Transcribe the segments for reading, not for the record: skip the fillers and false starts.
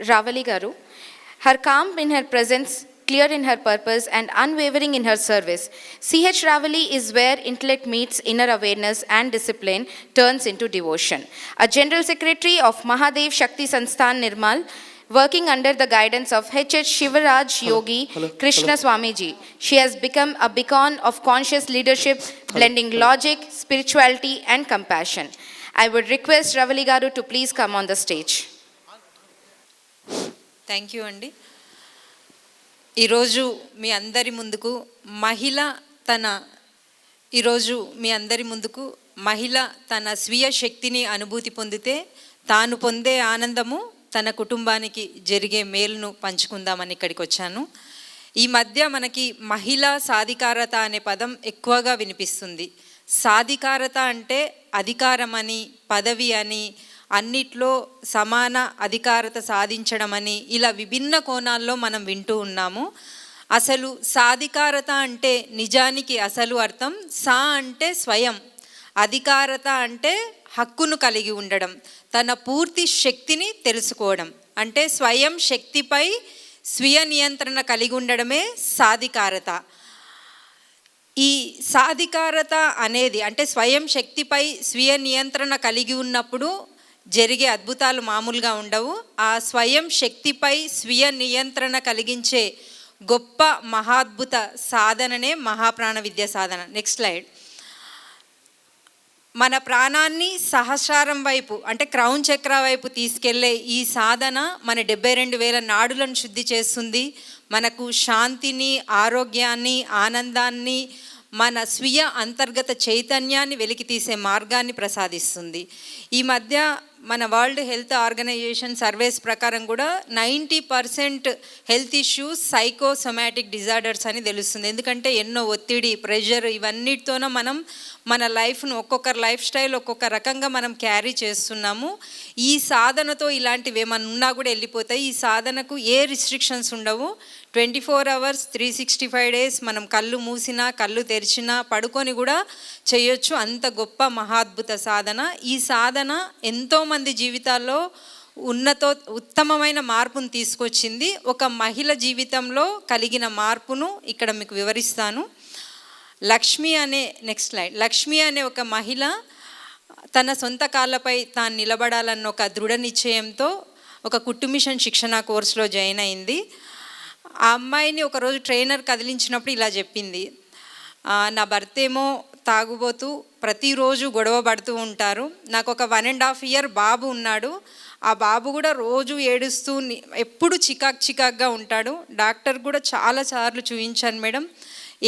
Ravali Garu. Her calm in her presence, clear in her purpose, and unwavering in her service. C.H. Ravali is where intellect meets inner awareness and discipline turns into devotion. A General Secretary of Mahadev Shakti Sansthan Nirmal, working under the guidance of H.H. Shivaraj Yogi Krishna Swamiji, she has become a beacon of conscious leadership, blending logic, spirituality, and compassion. I would request Ravali Garu to please come on the stage. Thank you అండి. ఈరోజు మీ అందరి ముందుకు మహిళ తన స్వీయ శక్తిని అనుభూతి పొందితే తాను పొందే ఆనందము తన కుటుంబానికి జరిగే మేలును పంచుకుందామని ఇక్కడికి వచ్చాను. ఈ మధ్య మనకి మహిళా సాధికారత అనే పదం ఎక్కువగా వినిపిస్తుంది. సాధికారత అంటే అధికారం అని, పదవి అని, అన్నిట్లో సమాన అధికారత సాధించడం అని, ఇలా విభిన్న కోణాల్లో మనం వింటూ ఉన్నాము. అసలు సాధికారత అంటే నిజానికి అసలు అర్థం సా అంటే స్వయం, అధికారత అంటే హక్కును కలిగి ఉండడం, తన పూర్తి శక్తిని తెలుసుకోవడం, అంటే స్వయం శక్తిపై స్వీయ నియంత్రణ కలిగి ఉండడమే సాధికారత. ఈ సాధికారత అనేది అంటే స్వయం శక్తిపై స్వీయ నియంత్రణ కలిగి ఉన్నప్పుడు జరిగే అద్భుతాలు మామూలుగా ఉండవు. ఆ స్వయం శక్తిపై స్వీయ నియంత్రణ కలిగించే గొప్ప మహాద్భుత సాధననే మహాప్రాణ విద్య సాధన. Next slide. మన ప్రాణాన్ని సహస్రారం వైపు అంటే క్రౌన్ చక్ర వైపు తీసుకెళ్లే ఈ సాధన మన 72,000 నాడులను శుద్ధి చేస్తుంది. మనకు శాంతిని, ఆరోగ్యాన్ని, ఆనందాన్ని, మన స్వీయ అంతర్గత చైతన్యాన్ని వెలికితీసే మార్గాన్ని ప్రసాదిస్తుంది. ఈ మధ్య మన వరల్డ్ హెల్త్ ఆర్గనైజేషన్ సర్వేస్ ప్రకారం కూడా 90% హెల్త్ ఇష్యూస్ సైకోసొమాటిక్ డిజార్డర్స్ అని తెలుస్తుంది. ఎందుకంటే ఎన్నో ఒత్తిడి, ప్రెషర్, ఇవన్నిటితోనూ మనం మన లైఫ్ను ఒక్కొక్కరు లైఫ్ స్టైల్ ఒక్కొక్క రకంగా మనం క్యారీ చేస్తున్నాము. ఈ సాధనతో ఇలాంటివి ఏమన్నా ఉన్నా కూడా వెళ్ళిపోతాయి. ఈ సాధనకు ఏ రిస్ట్రిక్షన్స్ ఉండవు. 24 hours 365 days మనం కళ్ళు మూసినా, కళ్ళు తెరిచినా, పడుకొని కూడా చేయొచ్చు. అంత గొప్ప మహాద్భుత సాధన. ఈ సాధన ఎంతోమంది జీవితాల్లో ఉత్తమమైన మార్పును తీసుకొచ్చింది. ఒక మహిళ జీవితంలో కలిగిన మార్పును ఇక్కడ మీకు వివరిస్తాను. Next slide. లక్ష్మి అనే ఒక మహిళ తన సొంత కాళ్ళపై తాను నిలబడాలన్న ఒక దృఢ నిశ్చయంతో ఒక కుట్టు మిషన్ శిక్షణ కోర్సులో జాయిన్ అయింది. ఆ అమ్మాయిని ఒకరోజు ట్రైనర్ కదిలించినప్పుడు ఇలా చెప్పింది, నా భర్త ఏమో తాగుబోతూ ప్రతిరోజు గొడవ పడుతూ ఉంటారు. నాకు ఒక 1.5 year బాబు ఉన్నాడు. ఆ బాబు కూడా రోజు ఏడుస్తూ ఎప్పుడు చికాక్గా ఉంటాడు. డాక్టర్ కూడా చాలాసార్లు చూపించాను మేడం,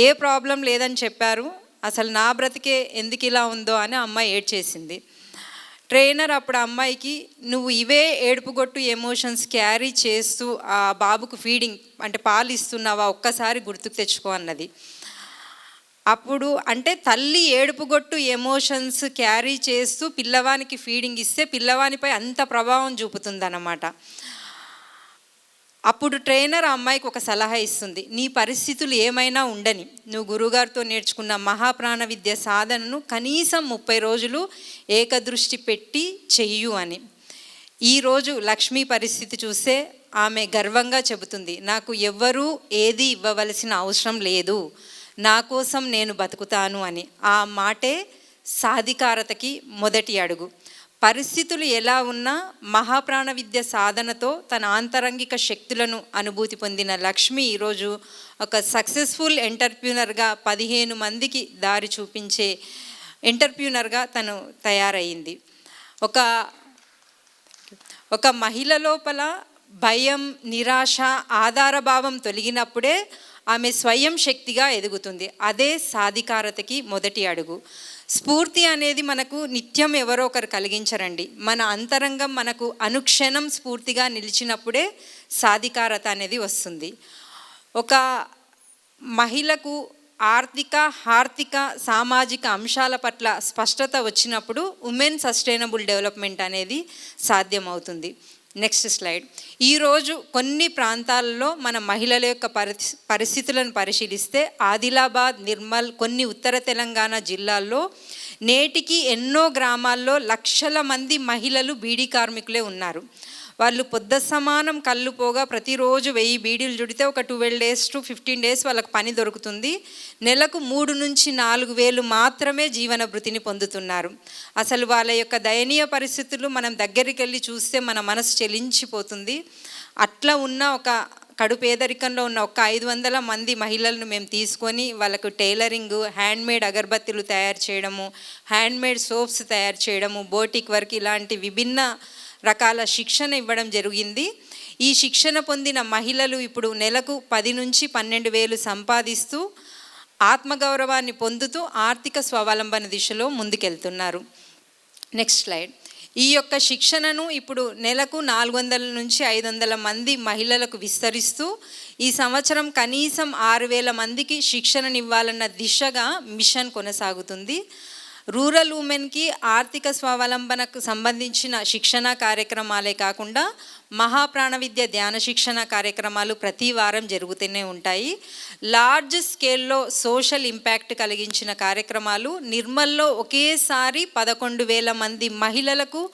ఏ ప్రాబ్లం లేదని చెప్పారు. అసలు నా బ్రతికే ఎందుకు ఇలా ఉందో అని అమ్మాయి ఏడ్చేసింది. ట్రైనర్ అప్పుడు అమ్మాయికి, నువ్వు ఇవే ఏడుపుగొట్టు ఎమోషన్స్ క్యారీ చేస్తూ ఆ బాబుకు ఫీడింగ్ అంటే పాలు ఇస్తున్నావా, ఒక్కసారి గుర్తుకు తెచ్చుకో అన్నది. అప్పుడు అంటే తల్లి ఏడుపుగొట్టు ఎమోషన్స్ క్యారీ చేస్తూ పిల్లవానికి ఫీడింగ్ ఇస్తే పిల్లవానిపై అంత ప్రభావం చూపుతుందన్నమాట. అప్పుడు ట్రైనర్ ఆ అమ్మాయికి ఒక సలహా ఇస్తుంది, నీ పరిస్థితులు ఏమైనా ఉండని, నువ్వు గురుగారితో నేర్చుకున్న మహాప్రాణ విద్య సాధనను కనీసం 30 రోజులు ఏకదృష్టి పెట్టి చెయ్యు అని. ఈరోజు లక్ష్మి పరిస్థితి చూస్తే ఆమె గర్వంగా చెబుతుంది, నాకు ఎవ్వరూ ఏది ఇవ్వవలసిన అవసరం లేదు, నా కోసం నేను బతుకుతాను అని. ఆ మాటే సాధికారతకి మొదటి అడుగు. పరిస్థితులు ఎలా ఉన్నా మహాప్రాణ విద్య సాధనతో తన ఆంతరంగిక శక్తులను అనుభూతి పొందిన లక్ష్మి ఈరోజు ఒక సక్సెస్ఫుల్ ఎంటర్ప్రీనర్గా 15 మందికి దారి చూపించే ఎంటర్ప్రీనర్గా తను తయారయ్యింది. ఒక మహిళ లోపల భయం, నిరాశ, ఆధారభావం తొలగినప్పుడే ఆమె స్వయం శక్తిగా ఎదుగుతుంది. అదే సాధికారతకి మొదటి అడుగు. స్ఫూర్తి అనేది మనకు నిత్యం ఎవరో ఒకరు కలిగించరండి. మన అంతరంగం మనకు అనుక్షణం స్ఫూర్తిగా నిలిచినప్పుడే సాధికారత అనేది వస్తుంది. ఒక మహిళకు ఆర్థిక సామాజిక అంశాల పట్ల స్పష్టత వచ్చినప్పుడు ఉమెన్ సస్టైనబుల్ డెవలప్మెంట్ అనేది సాధ్యమవుతుంది. Next slide. ఈరోజు కొన్ని ప్రాంతాలలో మన మహిళల యొక్క పరిస్థితులను పరిశీలిస్తే ఆదిలాబాద్, నిర్మల్, కొన్ని ఉత్తర తెలంగాణ జిల్లాల్లో నేటికి ఎన్నో గ్రామాల్లో లక్షల మంది మహిళలు బీడీ కార్మికులే ఉన్నారు. వాళ్ళు పొద్దు సమానం కళ్ళు పోగా ప్రతిరోజు 1000 బీడీలు చుడితే ఒక 12 days to 15 days వాళ్ళకి పని దొరుకుతుంది. నెలకు 3 నుంచి 4 వేలు మాత్రమే జీవన భృతిని పొందుతున్నారు. అసలు వాళ్ళ యొక్క దయనీయ పరిస్థితులు మనం దగ్గరికి వెళ్ళి చూస్తే మన మనసు చెలించిపోతుంది. అట్లా ఉన్న ఒక కడు పేదరికంలో ఉన్న ఒక 500 మంది మహిళలను మేము తీసుకొని వాళ్ళకు టైలరింగ్, హ్యాండ్మేడ్ అగరబత్తులు తయారు చేయడము, హ్యాండ్మేడ్ సోప్స్ తయారు చేయడము, బోటిక్ వర్క్ ఇలాంటి విభిన్న రకాల శిక్షణ ఇవ్వడం జరిగింది. ఈ శిక్షణ పొందిన మహిళలు ఇప్పుడు నెలకు 10 నుంచి 12 వేలు సంపాదిస్తూ ఆత్మగౌరవాన్ని పొందుతూ ఆర్థిక స్వావలంబన దిశలో ముందుకెళ్తున్నారు. Next slide. ఈ యొక్క శిక్షణను ఇప్పుడు నెలకు 400 నుంచి 500 మంది మహిళలకు విస్తరిస్తూ ఈ సంవత్సరం కనీసం 6000 మందికి శిక్షణనివ్వాలన్న దిశగా మిషన్ కొనసాగుతుంది. రూరల్ ఉమెన్కి ఆర్థిక స్వావలంబనకు సంబంధించిన శిక్షణ కార్యక్రమాలే కాకుండా మహాప్రాణ విద్య ధ్యాన శిక్షణ కార్యక్రమాలు ప్రతి వారం జరుగుతూనే ఉంటాయి. లార్జ్ స్కేల్లో సోషల్ ఇంపాక్ట్ కలిగించిన కార్యక్రమాలు నిర్మల్లో ఒకేసారి 11,000 మంది మహిళలకు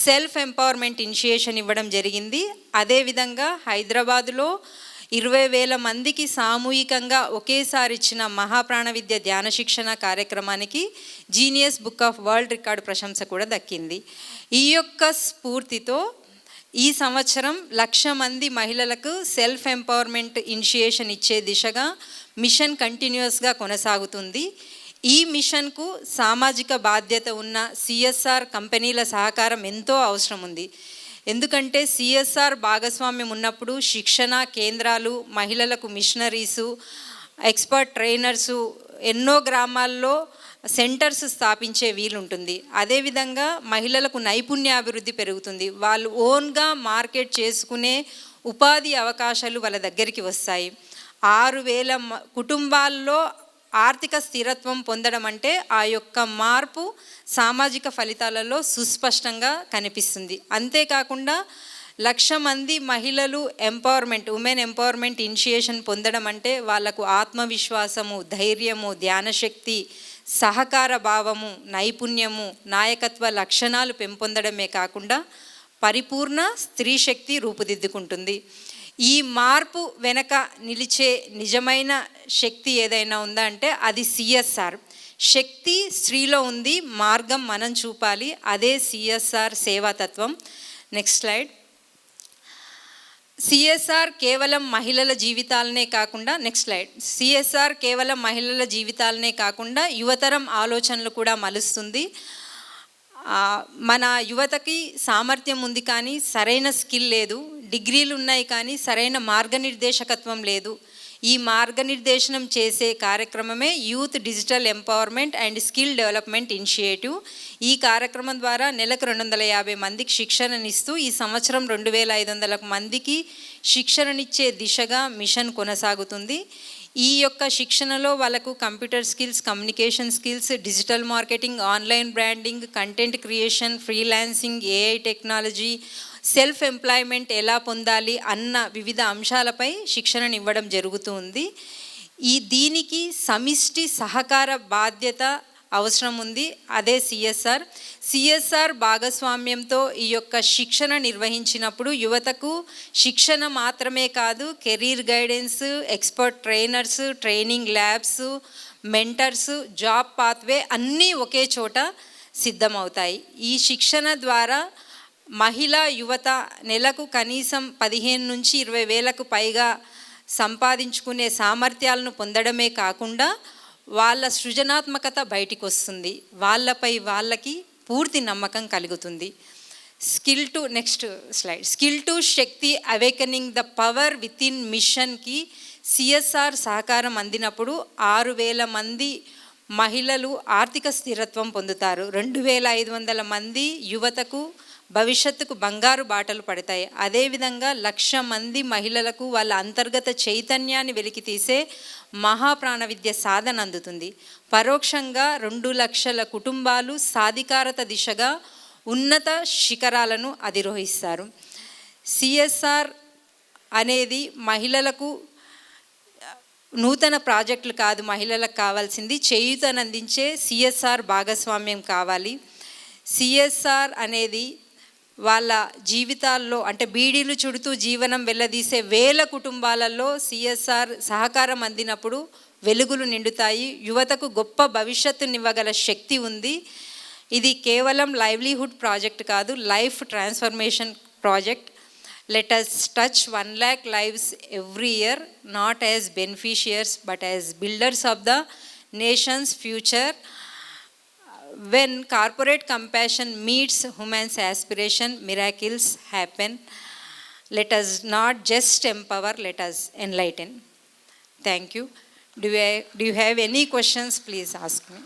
సెల్ఫ్ ఎంపవర్మెంట్ ఇనిషియేషన్ ఇవ్వడం జరిగింది. అదేవిధంగా హైదరాబాదులో 20,000 మందికి సామూహికంగా ఒకేసారి ఇచ్చిన మహాప్రాణ విద్య ధ్యాన శిక్షణ కార్యక్రమానికి genius book of world record ప్రశంస కూడా దక్కింది. ఈ యొక్క స్ఫూర్తితో ఈ సంవత్సరం 1,00,000 మంది మహిళలకు సెల్ఫ్ ఎంపవర్మెంట్ ఇనిషియేషన్ ఇచ్చే దిశగా మిషన్ కంటిన్యూస్గా కొనసాగుతుంది. ఈ మిషన్కు సామాజిక బాధ్యత ఉన్న సిఎస్ఆర్ కంపెనీల సహకారం ఎంతో అవసరం ఉంది. ఎందుకంటే సిఎస్ఆర్ భాగస్వామ్యం ఉన్నప్పుడు శిక్షణ కేంద్రాలు, మహిళలకు మిషనరీసు, ఎక్స్పర్ట్ ట్రైనర్సు, ఎన్నో గ్రామాల్లో సెంటర్స్ స్థాపించే వీలుంటుంది. అదేవిధంగా మహిళలకు నైపుణ్యాభివృద్ధి పెరుగుతుంది. వాళ్ళు ఓన్గా మార్కెట్ చేసుకునే ఉపాధి అవకాశాలు వాళ్ళ దగ్గరికి వస్తాయి. 6,000 కుటుంబాల్లో ఆర్థిక స్థిరత్వం పొందడం అంటే ఆ యొక్క మార్పు సామాజిక ఫలితాలలో సుస్పష్టంగా కనిపిస్తుంది. అంతేకాకుండా 1,00,000 మంది మహిళలు ఉమెన్ ఎంపవర్మెంట్ ఇనిషియేషన్ పొందడం అంటే వాళ్లకు ఆత్మవిశ్వాసము, ధైర్యము, ధ్యానశక్తి, సహకార భావము, నైపుణ్యము, నాయకత్వ లక్షణాలు పెంపొందడమే కాకుండా పరిపూర్ణ స్త్రీ శక్తి రూపుదిద్దుకుంటుంది. ఈ మార్పు వెనక నిలిచే నిజమైన శక్తి ఏదైనా ఉందా అంటే అది సిఎస్ఆర్. శక్తి స్త్రీలో ఉంది, మార్గం మనం చూపాలి. అదే సిఎస్ఆర్ సేవాతత్వం. Next slide. సిఎస్ఆర్ కేవలం మహిళల జీవితాలనే కాకుండా సిఎస్ఆర్ కేవలం మహిళల జీవితాలనే కాకుండా యువతరం ఆలోచనలు కూడా మలుస్తుంది. మన యువతకి సామర్థ్యం ఉంది కానీ సరైన స్కిల్ లేదు, డిగ్రీలు ఉన్నాయి కానీ సరైన మార్గనిర్దేశకత్వం లేదు. ఈ మార్గనిర్దేశనం చేసే కార్యక్రమమే youth digital empowerment and skill development initiative. ఈ కార్యక్రమం ద్వారా నెలకు 250 మందికి శిక్షణనిస్తూ ఈ సంవత్సరం 2,500 మందికి శిక్షణనిచ్చే దిశగా మిషన్ కొనసాగుతుంది. ఈ యొక్క శిక్షణలో వాళ్ళకు computer skills, communication skills, digital marketing, online branding, content creation, freelancing, AI technology, self employment ఎలా పొందాలి అన్న వివిధ అంశాలపై శిక్షణను ఇవ్వడం జరుగుతుంది. దీనికి సమిష్టి సహకార బాధ్యత అవసరం ఉంది. అదే సిఎస్ఆర్ భాగస్వామ్యంతో ఈ యొక్క శిక్షణ నిర్వహించినప్పుడు యువతకు శిక్షణ మాత్రమే కాదు, career guidance, expert trainers, training labs, mentors, job pathway అన్నీ ఒకే చోట సిద్ధమవుతాయి. ఈ శిక్షణ ద్వారా మహిళా యువత నెలకు కనీసం 15 నుంచి 20 వేలకు పైగా సంపాదించుకునే సామర్థ్యాలను పొందడమే కాకుండా వాళ్ళ సృజనాత్మకత బయటికి వస్తుంది. వాళ్ళపై వాళ్ళకి పూర్తి నమ్మకం కలుగుతుంది. Skill to Shakti awakening the power with in మిషన్కి సిఎస్ఆర్ సహకారం అందినప్పుడు 6,000 మంది మహిళలు ఆర్థిక స్థిరత్వం పొందుతారు. 2,500 మంది యువతకు భవిష్యత్తుకు బంగారు బాటలు పడతాయి. అదేవిధంగా 1,00,000 మంది మహిళలకు వాళ్ళ అంతర్గత చైతన్యాన్ని వెలికితీసే మహాప్రాణ విద్య సాధన అందుతుంది. పరోక్షంగా 2,00,000 కుటుంబాలు సాధికారత దిశగా ఉన్నత శిఖరాలను అధిరోహిస్తారు. సిఎస్ఆర్ అనేది మహిళలకు నూతన ప్రాజెక్టులు కాదు, మహిళలకు కావాల్సింది చేయూతనందించే సిఎస్ఆర్ భాగస్వామ్యం కావాలి. సిఎస్ఆర్ అనేది వాళ్ళ జీవితాల్లో అంటే బీడీలు చుడుతూ జీవనం వెళ్ళదీసే వేల కుటుంబాలలో సిఎస్ఆర్ సహకారం అందినప్పుడు వెలుగులు నిండుతాయి. యువతకు గొప్ప భవిష్యత్తునివ్వగల శక్తి ఉంది. ఇది కేవలం లైవ్లీహుడ్ ప్రాజెక్ట్ కాదు, life transformation project. Let us touch 1 lakh lives every year, not as beneficiaries but as builders of the nation's future. When corporate compassion meets human's aspiration, miracles happen. Let us not just empower, let us enlighten. Thank you. Do you have any questions? Please ask me.